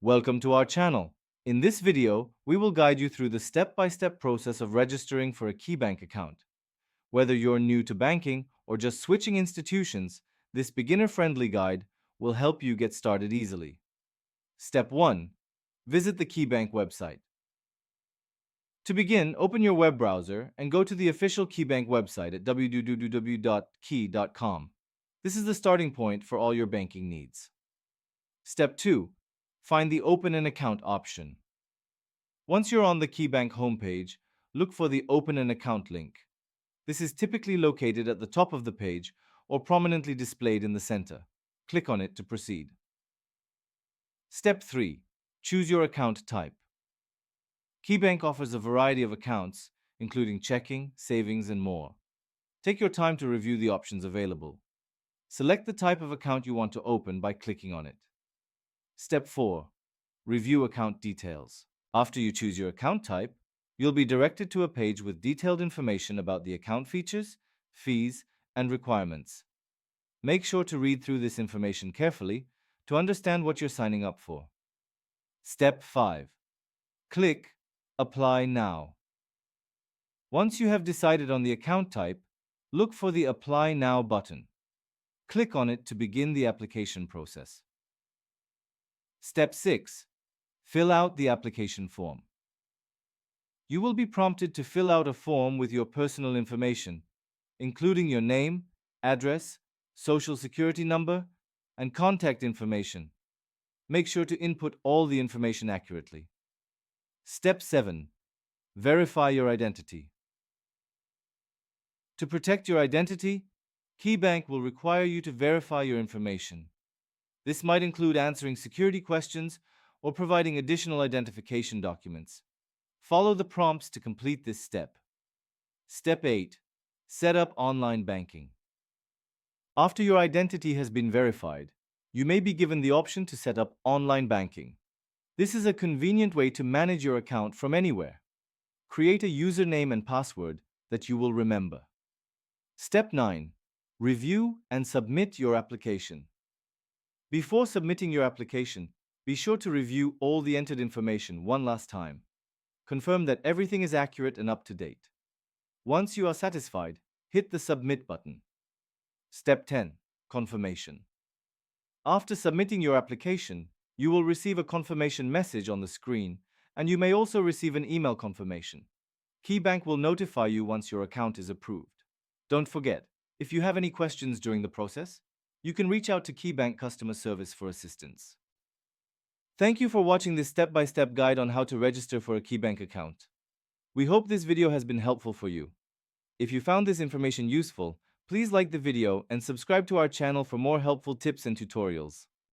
Welcome to our channel. In this video, we will guide you through the step-by-step process of registering for a KeyBank account. Whether you're new to banking or just switching institutions, this beginner-friendly guide will help you get started easily. Step 1. Visit the KeyBank website. To begin, open your web browser and go to the official KeyBank website at www.key.com. This is the starting point for all your banking needs. Step 2. Find the Open an Account option. Once you're on the KeyBank homepage, look for the Open an Account link. This is typically located at the top of the page or prominently displayed in the center. Click on it to proceed. Step 3. Choose your account type. KeyBank offers a variety of accounts, including checking, savings, and more. Take your time to review the options available. Select the type of account you want to open by clicking on it. Step 4. Review account details. After you choose your account type, you'll be directed to a page with detailed information about the account features, fees, and requirements. Make sure to read through this information carefully to understand what you're signing up for. Step 5. Click Apply Now. Once you have decided on the account type, look for the Apply Now button. Click on it to begin the application process. Step 6. Fill out the application form. You will be prompted to fill out a form with your personal information, including your name, address, social security number, and contact information. Make sure to input all the information accurately. Step 7. Verify your identity. To protect your identity, KeyBank will require you to verify your information. This might include answering security questions or providing additional identification documents. Follow the prompts to complete this step. Step 8. Set up online banking. After your identity has been verified, you may be given the option to set up online banking. This is a convenient way to manage your account from anywhere. Create a username and password that you will remember. Step 9. Review and submit your application. Before submitting your application, be sure to review all the entered information one last time. Confirm that everything is accurate and up to date. Once you are satisfied, hit the Submit button. Step 10. Confirmation. After submitting your application, you will receive a confirmation message on the screen, and you may also receive an email confirmation. KeyBank will notify you once your account is approved. Don't forget, if you have any questions during the process, you can reach out to KeyBank customer service for assistance. Thank you for watching this step-by-step guide on how to register for a KeyBank account. We hope this video has been helpful for you. If you found this information useful, please like the video and subscribe to our channel for more helpful tips and tutorials.